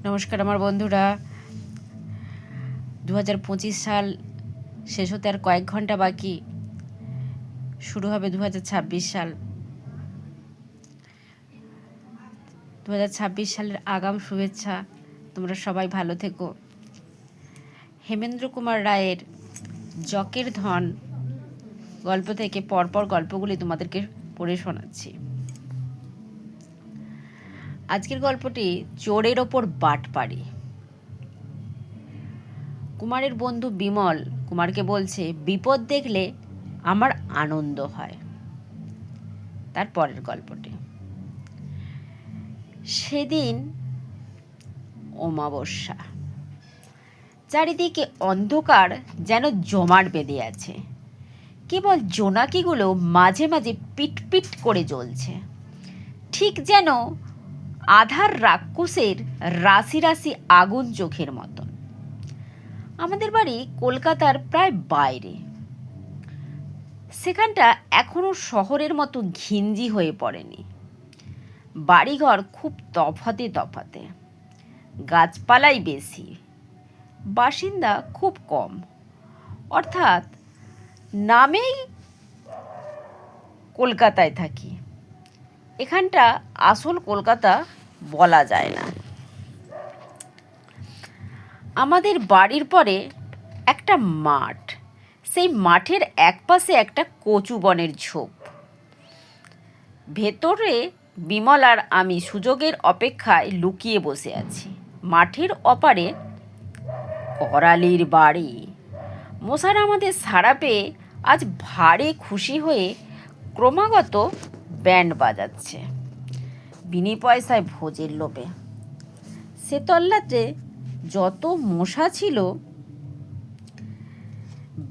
নমস্কার আমার বন্ধুরা। 2025 সাল শেষ হতে আর কয়েক ঘন্টা বাকি, শুরু হবে 2026 সাল। 2026 সালের আগাম শুভেচ্ছা। তোমরা সবাই ভালো থেকো। হেমেন্দ্র কুমার রায়ের জকের ধন গল্প থেকে পরপর গল্পগুলি তোমাদেরকে পড়ে শোনাচ্ছি। আজকের গল্পটি চোরের ওপর বাটপাড়ি। কুমারের বন্ধু বিমল কুমারকে বলছে, বিপদ দেখলে আমার আনন্দ হয়। তার পরের গল্পটি। সেদিন অমাবস্যা। চারিদিকে অন্ধকার যেন জমাট বেঁধে আছে। কেবল জোনাকিগুলো মাঝে মাঝে পিটপিট করে জ্বলছে, ঠিক যেন আধার রাক্ষসের রাশি রাশি আগুন চোখের মতন। আমাদের বাড়ি কলকাতার প্রায় বাইরে। সেখানটা এখনো শহরের মতো ঘিঞ্জি হয়ে পড়েনি। বাড়িঘর খুব তফাতে তফাতে, গাছপালাই বেশি, বাসিন্দা খুব কম। অর্থাৎ নামেই কলকাতায় থাকি, এখানটা আসল কলকাতা বলা যায় না। আমাদের বাড়ির পরে একটা মাঠ, সেই মাঠের একপাশে একটা কচু বনের ঝোপ। ভেতরে বিমল আর আমি সুযোগের অপেক্ষায় লুকিয়ে বসে আছি। মাঠের অপারে করালির বাড়ি। মশার আমাদের সাড়া পেয়ে আজ ভারী খুশি হয়ে ক্রমাগত ব্যান্ড বাজাচ্ছে, বিনি পয়সায় ভোজের লোভে। সে তল্লাতে যত মশা ছিল,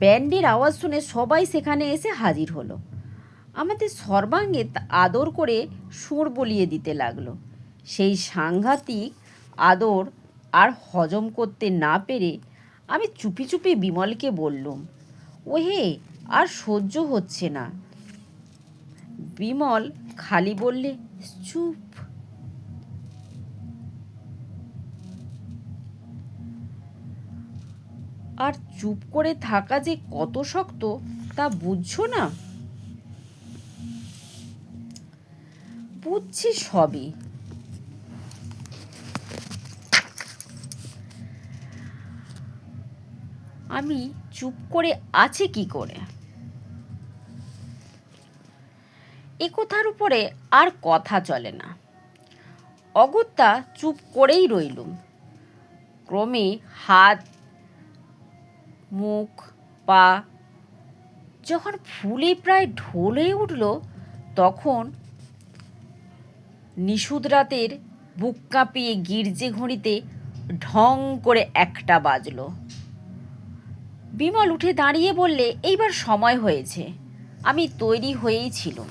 ব্যান্ডের আওয়াজ শুনে সবাই সেখানে এসে হাজির হলো। আমাদের সর্বাঙ্গে আদর করে সুর বলিয়ে দিতে লাগলো। সেই সাংঘাতিক আদর আর হজম করতে না পেরে আমি চুপি চুপি বিমলকে বললুম, ওহে আর সহ্য হচ্ছে না। বিমল খালি বললে, চুপ। আর চুপ করে থাকা যে কত শক্ত তা বুঝছো না? বুঝছি সবই। আমি চুপ করে আছি কি করে? এ কথার উপরে আর কথা চলে না। অগত্যা চুপ করেই রইলুম। ক্রমে হাত, মুখ, পা যখন ফুলে প্রায় ঢলে উঠল, তখন নিশুদ রাতের বুক কাঁপিয়ে গির্জে ঘড়িতে ঢং করে একটা বাজল। বিমল উঠে দাঁড়িয়ে বললে, এইবার সময় হয়েছে। আমি তৈরি হয়েই ছিলাম।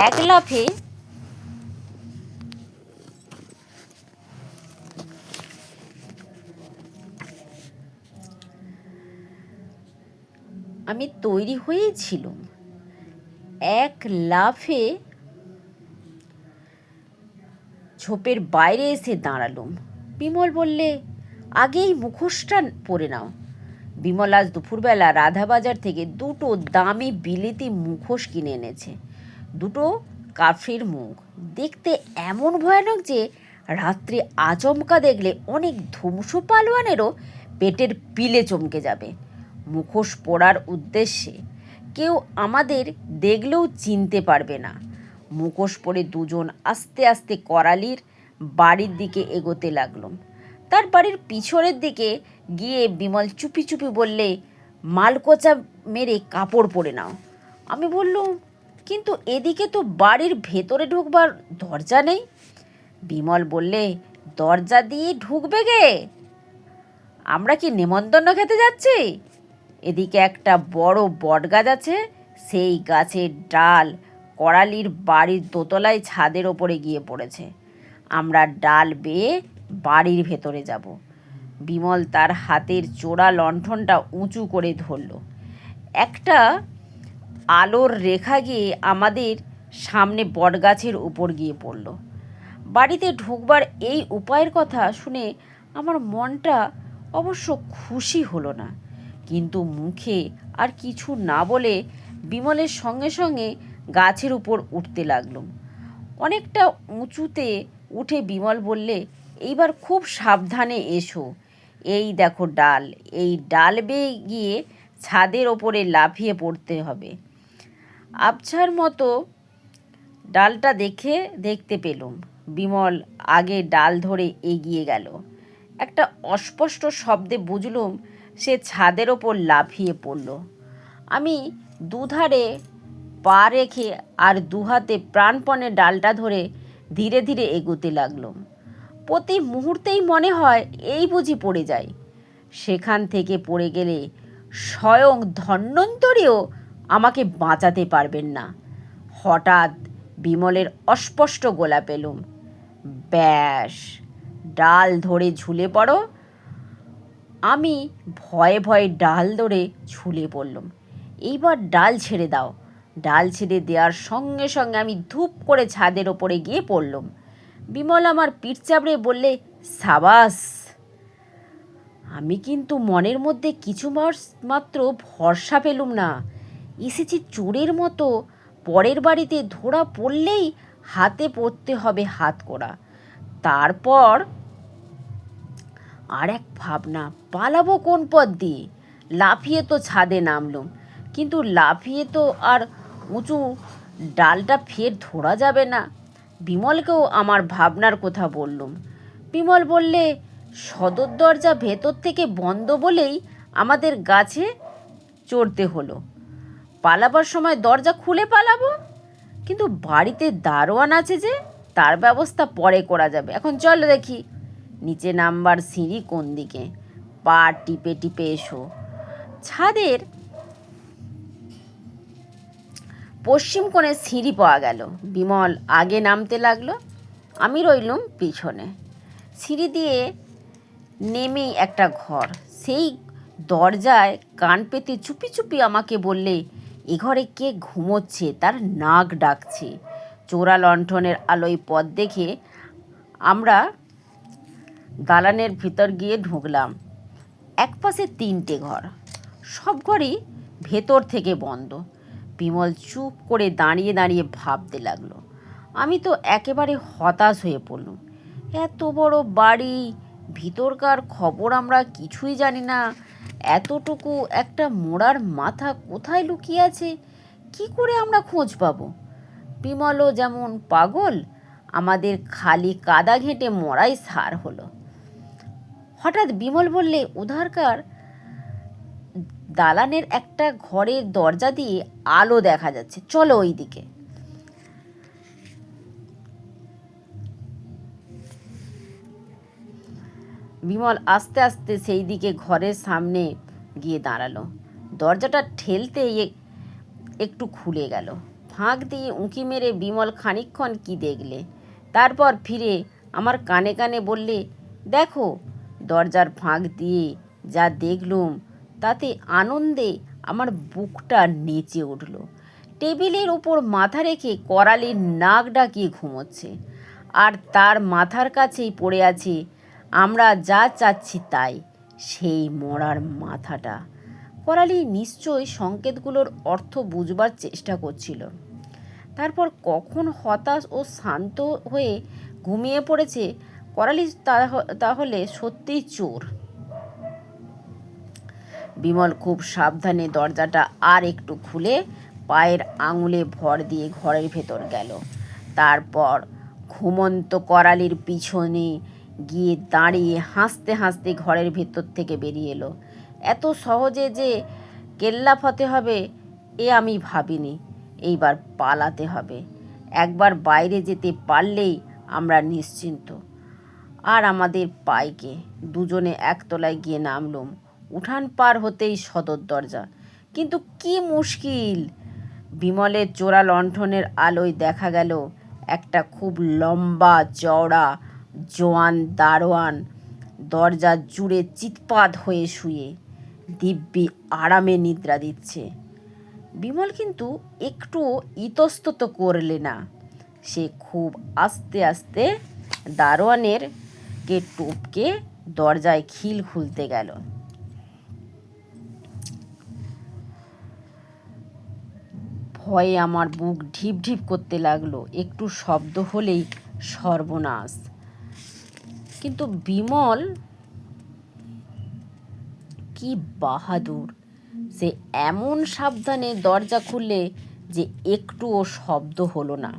এক লাফে এক লাফে ঝোপের বাইরে এসে দাঁড়ালুম। বিমল বললে, আগেই মুখোশটা পরে নাও। বিমল আজ দুপুরবেলা রাধাবাজার থেকে দুটো দামি বিলেতি মুখোশ কিনে এনেছে। দুটো কাফির মুখ, দেখতে এমন ভয়ানক যে রাত্রি আচমকা দেখলে অনেক ধূমস পালোয়ানেরও পেটের পিলে চমকে যাবে। মুখোশ পরার উদ্দেশ্যে কেউ আমাদের দেখলেও চিনতে পারবে না। মুখোশ পরে দুজন আস্তে আস্তে করালির বাড়ির দিকে এগোতে লাগলাম। তার বাড়ির পিছনের দিকে গিয়ে বিমল চুপি চুপি বললে, মালকোচা মেরে কাপড় পরে নাও। আমি বললুম, কিন্তু এদিকে তো বাড়ির ভেতরে ঢুকবার দরজা নেই। বিমল বললে, দরজা দিয়ে ঢুকবে গে? আমরা কি নেমন্তন্ন খেতে যাচ্ছি? এদিকে একটা বড় বটগাছ আছে, সেই গাছের ডাল করালির বাড়ির দোতলায় ছাদের ওপরে গিয়ে পড়েছে। আমরা ডাল বেয়ে বাড়ির ভেতরে যাব। বিমল তার হাতের চোরা লণ্ঠনটা উঁচু করে ধরল। একটা আলোর রেখা গিয়ে আমাদের সামনে বটগাছের উপর গিয়ে পড়ল। বাড়িতে ঢুকবার এই উপায়ের কথা শুনে আমার মনটা অবশ্য খুশি হলো না, কিন্তু মুখে আর কিছু না বলে বিমলের সঙ্গে সঙ্গে গাছের উপর উঠতে লাগলাম। অনেকটা উঁচুতে উঠে বিমল বললে, এইবার খুব সাবধানে এসো, এই দেখো ডাল, এই ডাল বেয়ে গিয়ে ছাদের ওপরে লাফিয়ে পড়তে হবে। আবছার মতো ডালটা দেখতে পেলুম। বিমল আগে ডাল ধরে এগিয়ে গেল। একটা অস্পষ্ট শব্দে বুঝলুম সে ছাদের ওপর লাফিয়ে পড়ল। আমি দুধারে পা রেখে আর দুহাতে প্রাণপণে ডালটা ধরে ধীরে ধীরে এগোতে লাগলাম। প্রতি মুহূর্তেই মনে হয় এই বুঝি পড়ে যায়। সেখান থেকে পড়ে গেলে স্বয়ং ধন্বন্তরীও আমাকে বাঁচাতে পারবেন না। হঠাৎ বিমলের অস্পষ্ট গলা পেলুম, ব্যাস, ডাল ধরে ঝুলে পড়ো। আমি ভয়ে ভয়ে ডাল ধরে ঝুলে পড়লাম। এইবার ডাল ছেড়ে দাও। ডাল ছেড়ে দেওয়ার সঙ্গে সঙ্গে আমি ধূপ করে ছাদের ওপরে গিয়ে পড়লাম। বিমল আমার পিঠ চাপড়ে বললে, সাবাস। আমি কিন্তু মনের মধ্যে কিছু মাত্র ভরসা পেলুম না। এসেছি চোরের মতো, পরের বাড়িতে ধরা পড়লেই হাতে পড়তে হবে হাতকড়া। তারপর আর এক ভাবনা, পালাবো কোন পথ দিয়ে? লাফিয়ে তো ছাদে নামলুম, কিন্তু লাফিয়ে তো আর উঁচু ডালটা ফের ধরা যাবে না। বিমলকেও আমার ভাবনার কথা বললুম। বিমল বললে, সদর দরজা ভেতর থেকে বন্ধ বলেই আমাদের গাছে চড়তে হলো। পালাবার সময় দরজা খুলে পালাবো, কিন্তু বাড়িতে দারোয়ান আছে যে, তার ব্যবস্থা পরে করা যাবে। এখন চলো দেখি নিচে নামবার সিঁড়ি কোন দিকে, পা টিপে টিপে এসো। ছাদের পশ্চিম কোণে সিঁড়ি পাওয়া গেল। বিমল আগে নামতে লাগলো, আমি রইলুম পিছনে। সিঁড়ি দিয়ে নেমেই একটা ঘর। সেই দরজায় কান পেতে চুপি চুপি আমাকে বললে, এ ঘরে কে ঘুমোচ্ছে, তার নাক ডাকছে। চোরা লণ্ঠনের আলোয় পথ দেখে আমরা দালানের ভিতর গিয়ে ঢুকলাম। একপাশে 3টে ঘর, সব ঘরই ভেতর থেকে বন্ধ। বিমল চুপ করে দাঁড়িয়ে দাঁড়িয়ে ভাবতে লাগলো। আমি তো একেবারে হতাশ হয়ে পড়লুম। এত বড় বাড়ি, ভিতরকার খবর আমরা কিছুই জানি না। এতটুকু একটা মোড়ার মাথা কোথায় লুকিয়ে আছে, কি করে আমরা খোঁজ পাবো? বিমলও যেমন পাগল, আমাদের খালি কাদা ঘেঁটে মরাই সার হলো। হঠাৎ বিমল বললে, উধারকার দালানের একটা ঘরের দরজা দিয়ে আলো দেখা যাচ্ছে, চলো ওই দিকে। বিমল আস্তে আস্তে সেই দিকে ঘরের সামনে গিয়ে দাঁড়ালো। দরজাটা ঠেলতে একটু খুলে গেল। ফাঁক দিয়ে উঁকি মেরে বিমল খানিকক্ষণ কি দেখলে, তারপর ফিরে আমার কানে কানে বললে, দেখো। দরজার ফাঁক দিয়ে যা দেখলুম তাতে আনন্দে আমার বুকটা নেচে উঠল। টেবিলের ওপর মাথা রেখে করালি নাক ডাকিয়ে ঘুমোচ্ছে, আর তার মাথার কাছেই পড়ে আছে আমরা যা চাচ্ছি তাই, সেই মরার মাথাটা। করালি নিশ্চয়ই সংকেতগুলোর অর্থ বুঝবার চেষ্টা করছিল। তারপর কখন হতাশ ও শান্ত হয়ে ঘুমিয়ে পড়েছে। করালি তাহলে সত্যিই চোর। বিমল খুব সাবধানে দরজাটা আর একটু খুলে পায়ের আঙুলে ভর দিয়ে ঘরের ভেতর গেল। তারপর ঘুমন্ত করালির পিছনে গিয়ে দাঁড়িয়ে হাসতে হাসতে ঘরের ভেতর থেকে বেরিয়ে এলো। এত সহজে যে কেল্লা ফতে হবে এ আমি ভাবিনি। এইবার পালাতে হবে। একবার বাইরে যেতে পারলেই আমরা নিশ্চিন্ত। আর আমাদের পাইকে দুজনে একতলায় গিয়ে নামলুম। উঠান পার হতেই সদর দরজা, কিন্তু কি মুশকিল! বিমলের চোরা লণ্ঠনের আলোয় দেখা গেল একটা খুব লম্বা চওড়া জোয়ান দারোয়ান দরজা জুড়ে চিৎপাত হয়ে শুয়ে দিব্যি আরামে নিদ্রা দিচ্ছে। বিমল কিন্তু একটু ইতস্তত করলে না। সে খুব আস্তে আস্তে দারোয়ানের কে টপকে দরজায় খিল খুলতে গেল। ভয়ে আমার বুক ঢিপ ঢিপ করতে লাগলো। একটু শব্দ হলেই সর্বনাশ। কিন্তু বিমল কি বাহাদুর, সে এমন সাবধানে দরজা খুললে যে একটুও শব্দ হলো না।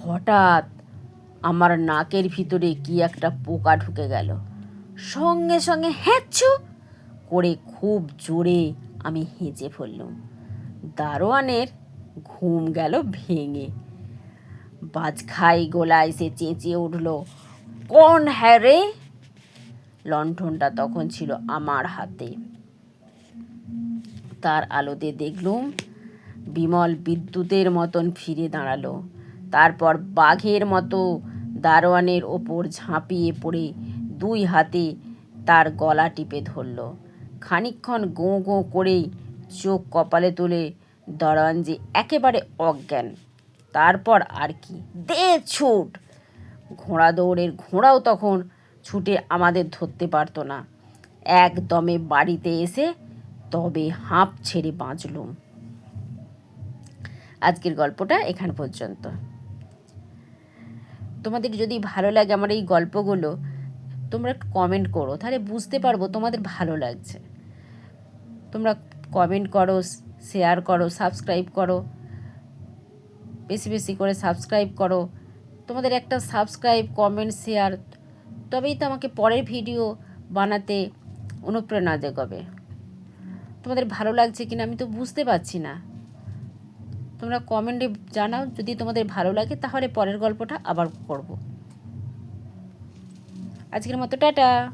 হঠাৎ আমার নাকের ভিতরে কি একটা পোকা ঢুকে গেল। সঙ্গে সঙ্গে হ্যাঁচু করে খুব জোরে আমি হেঁচে ফেললুম। দারোয়ানের ঘুম গেল ভেঙে। বাজখাই গলায় সে চেঁচিয়ে উঠল, কোন হ্যাঁ রে? লণ্ঠনটা তখন ছিল আমার হাতে। তার আলোতে দেখলুম বিমল বিদ্যুতের মতন ফিরে দাঁড়ালো। তারপর বাঘের মতো দারোয়ানের ওপর ঝাঁপিয়ে পড়ে দুই হাতে তার গলা টিপে ধরল। খানিকক্ষণ গোঁ গোঁ করেই চোখ কপালে তুলে দারোয়ান যে একেবারে অজ্ঞান। তারপর আর কি, দে ছুট! ঘোড়া দৌড়ের ঘোড়াও তখন ছুটে আমাদের ধরতে পারত না। একদমে বাড়িতে এসে তবে হাঁপ ছেড়ে বাঁচলুম। আজকের গল্পটা এখান পর্যন্ত। তোমাদের যদি ভালো লাগে আমার এই গল্পগুলো, তোমরা একটু কমেন্ট করো, তাহলে বুঝতে পারবো তোমাদের ভালো লাগছে। তোমরা কমেন্ট করো, শেয়ার করো, সাবস্ক্রাইব করো, বেশি বেশি করে সাবস্ক্রাইব করো। তোমাদের একটা সাবস্ক্রাইব, কমেন্ট, শেয়ার, তবেই তো আমাকে পরের ভিডিও বানাতে অনুপ্রেরণা জাগাবে। তোমাদের ভালো লাগছে কিনা আমি তো বুঝতে পারছি না। তোমরা কমেন্টে জানাও, যদি তোমাদের ভালো লাগে তাহলে পরের গল্পটা আবার করব। আজকের মতো টাটা।